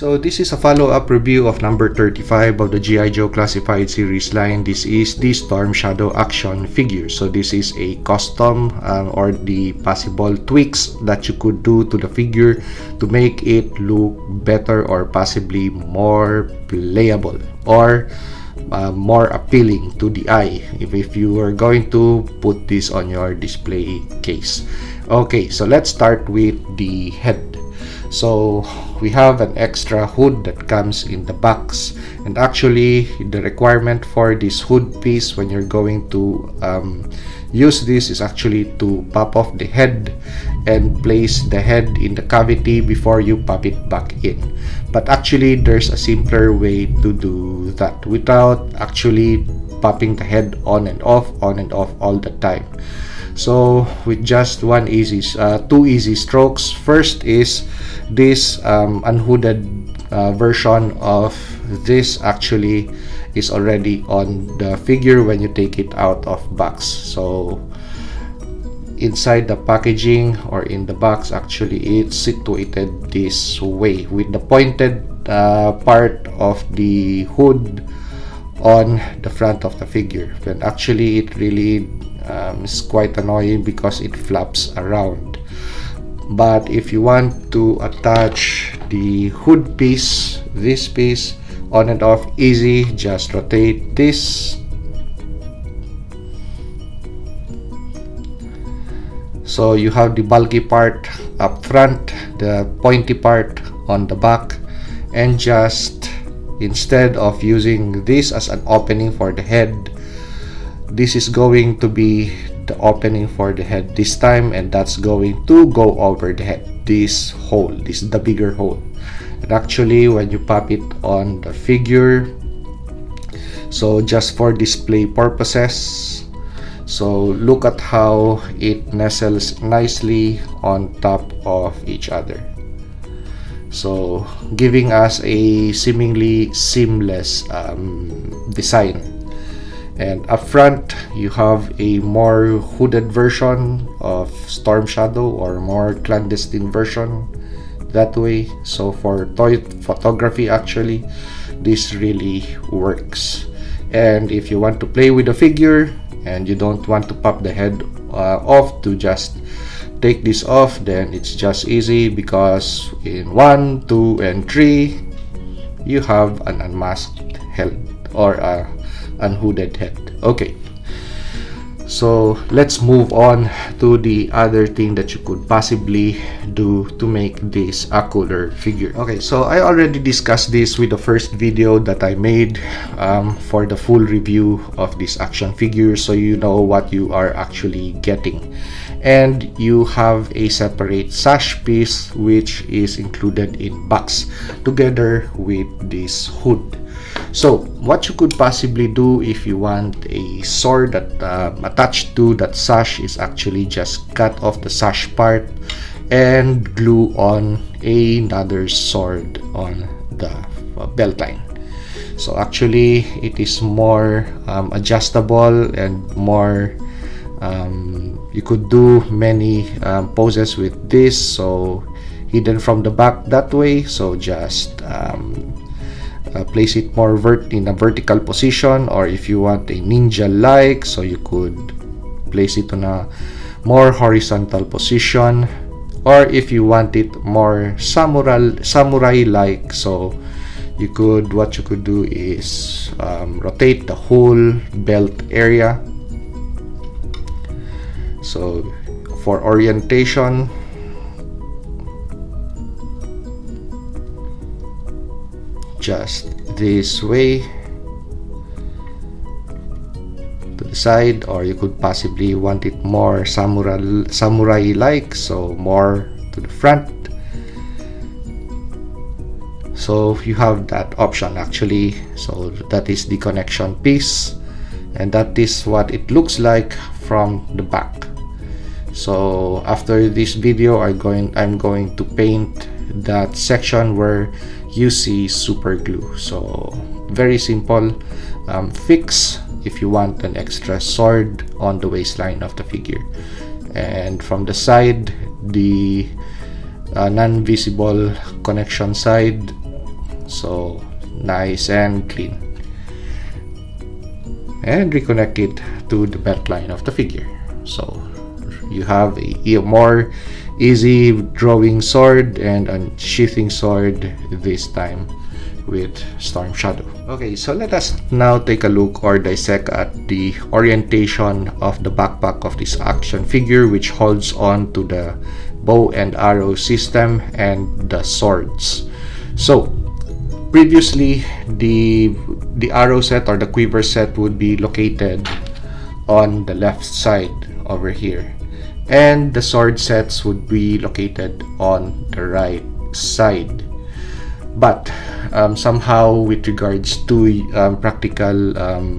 So this is a follow-up review of number 35 of the G.I. Joe Classified Series line. This is the StormShadow action figure. So this is a custom or the possible tweaks that you could do to the figure to make it look better or possibly more playable or more appealing to the eye if you are going to put this on your display case. Okay, so let's start with the head. So we have an extra hood that comes in the box, and actually the requirement for this hood piece when you're going to use this is actually to pop off the head and place the head in the cavity before you pop it back in. But actually there's a simpler way to do that without actually popping the head on and off all the time. So with just two easy strokes. First is this unhooded version of this actually is already on the figure when you take it out of box. So inside the packaging or in the box, actually it's situated this way with the pointed part of the hood on the front of the figure. And actually it really is quite annoying because it flaps around. But if you want to attach the hood piece, this piece on and off easy, just rotate this. So you have the bulky part up front, the pointy part on the back, and just instead of using this as an opening for the head, this is going to be the opening for the head this time, and that's going to go over the head. This hole, this is the bigger hole. And actually when you pop it on the figure, so just for display purposes, so look at how it nestles nicely on top of each other, so giving us a seemingly seamless design. And up front you have a more hooded version of StormShadow, or more clandestine version that way. So for toy photography, actually this really works. And if you want to play with the figure and you don't want to pop the head off to just take this off, then it's just easy, because in 1, 2, and 3 you have an unmasked head or a unhooded head. Okay, so let's move on to the other thing that you could possibly do to make this a cooler figure. Okay, so I already discussed this with the first video that I made for the full review of this action figure, so you know what you are actually getting. And you have a separate sash piece which is included in box together with this hood. So what you could possibly do if you want a sword that attached to that sash is actually just cut off the sash part and glue on another sword on the belt line. So actually it is more adjustable and more you could do many poses with this, so hidden from the back that way. So just place it more in a vertical position, or if you want a ninja like, so you could place it on a more horizontal position, or if you want it more samurai like, so what you could do is rotate the whole belt area. So for orientation, just this way to the side, or you could possibly want it more samurai like, so more to the front. So you have that option actually. So that is the connection piece, and that is what it looks like from the back. So after this video I'm going to paint that section where you see super glue. So very simple fix if you want an extra sword on the waistline of the figure. And from the side, the non-visible connection side so nice and clean, and reconnect it to the belt line of the figure. So you have a more easy drawing sword and unsheathing sword this time with StormShadow. Okay, so let us now take a look or dissect at the orientation of the backpack of this action figure, which holds on to the bow and arrow system and the swords. So previously, the arrow set or the quiver set would be located on the left side over here, and the sword sets would be located on the right side. But somehow, with regards to practical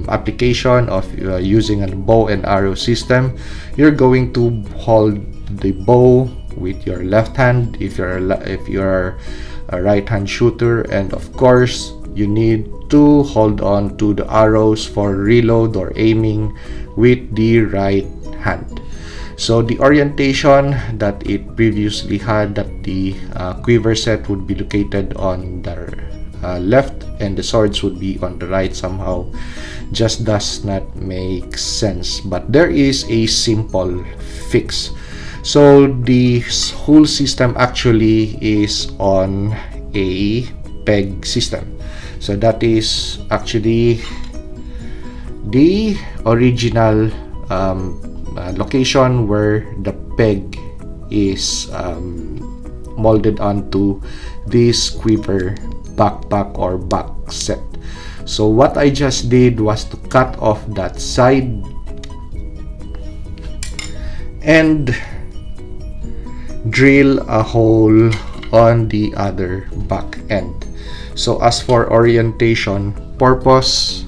application of using a bow and arrow system, you're going to hold the bow with your left hand if you're a right hand shooter, and of course you need to hold on to the arrows for reload or aiming with the right hand. So the orientation that it previously had, that the quiver set would be located on the left and the swords would be on the right, somehow just does not make sense. But there is a simple fix. So the whole system actually is on a peg system. So that is actually the original location where the peg is molded onto this quiver backpack or back set. So what I just did was to cut off that side and drill a hole on the other back end. So as for orientation purpose,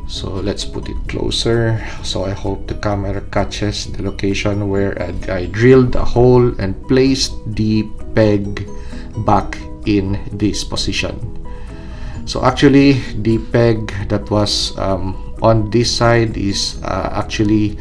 so let's put it closer, so I hope the camera catches the location where I drilled a hole and placed the peg back in this position. So actually the peg that was on this side is actually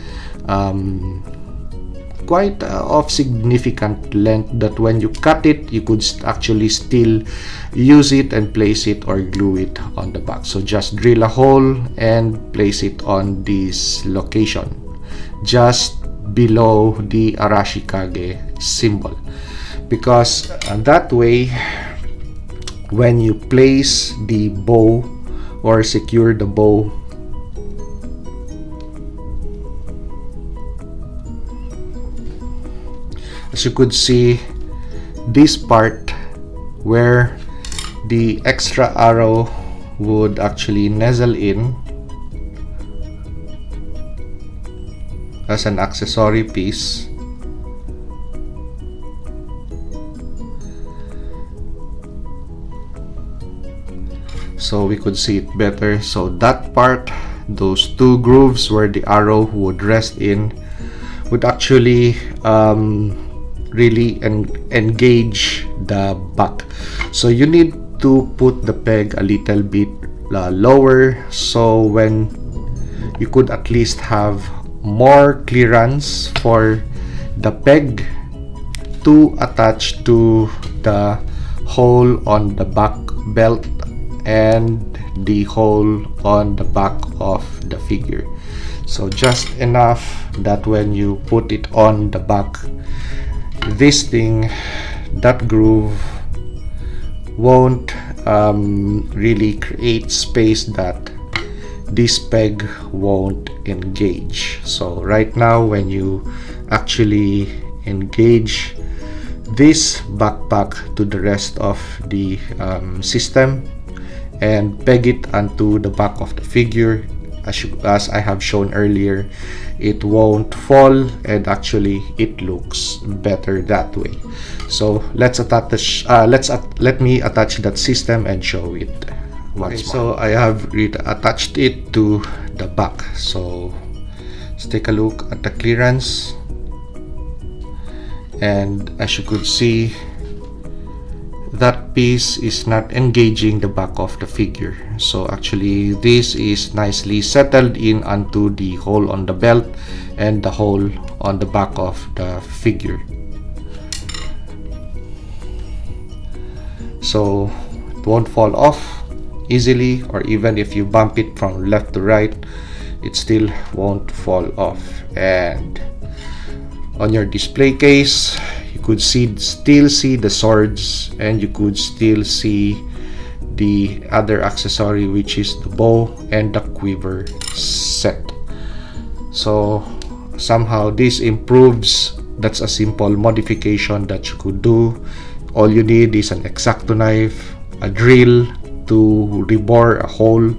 quite of significant length, that when you cut it you could actually still use it and place it or glue it on the back. So just drill a hole and place it on this location just below the Arashikage symbol, because that way when you place the bow or secure the bow, as you could see, this part where the extra arrow would actually nestle in as an accessory piece, so we could see it better. So that part, those two grooves where the arrow would rest in, would actually really engage the back. So you need to put the peg a little bit lower, so when you could at least have more clearance for the peg to attach to the hole on the back belt and the hole on the back of the figure. So just enough that when you put it on the back, this thing, that groove won't really create space that this peg won't engage. So right now when you actually engage this backpack to the rest of the system and peg it onto the back of the figure, as I have shown earlier, it won't fall, and actually it looks better that way. So let me attach that system and show it once more. So I have attached it to the back. So let's take a look at the clearance, and as you could see, that piece is not engaging the back of the figure. So actually this is nicely settled in onto the hole on the belt and the hole on the back of the figure. so it won't fall off easily, or even if you bump it from left to right, it still won't fall off. And on your display case, you could still see the swords, and you could still see the other accessory, which is the bow and the quiver set. So somehow this improves. That's a simple modification that you could do. All you need is an X-Acto knife, a drill to rebore a hole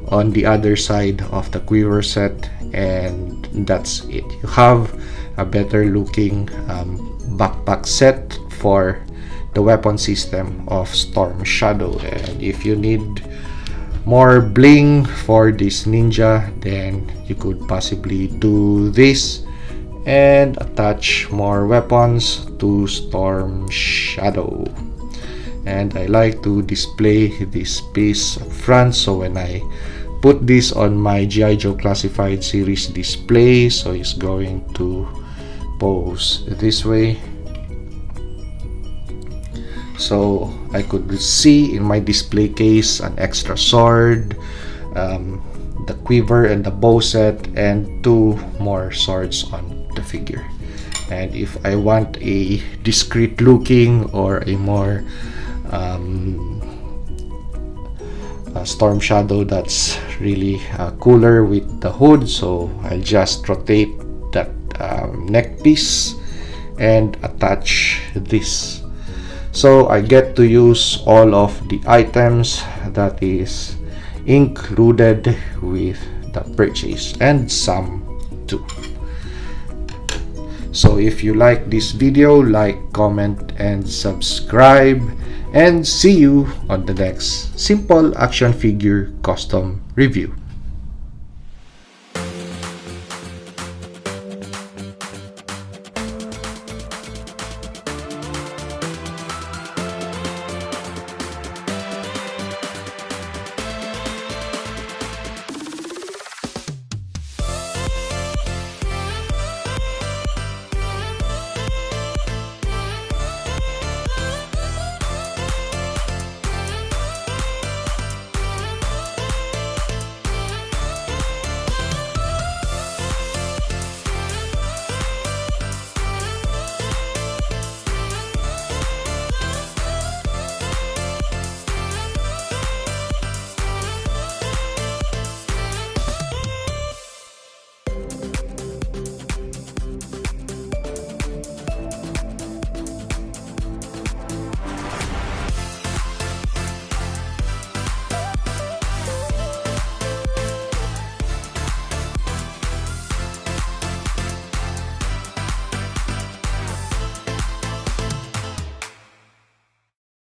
on the other side of the quiver set, and that's it. You have a better looking backpack set for the weapon system of StormShadow. And if you need more bling for this ninja, then you could possibly do this and attach more weapons to StormShadow. And I like to display this piece up front, so when I put this on my G.I. Joe Classified series display, so it's going to pose this way. So I could see in my display case an extra sword, the quiver and the bow set, and 2 more swords on the figure. And if I want a discreet looking or a more StormShadow that's really cooler with the hood, so I'll just rotate that neck piece and attach this. So I get to use all of the items that is included with the purchase, and some too. So if you like this video, like, comment, and subscribe, and see you on the next simple action figure custom review.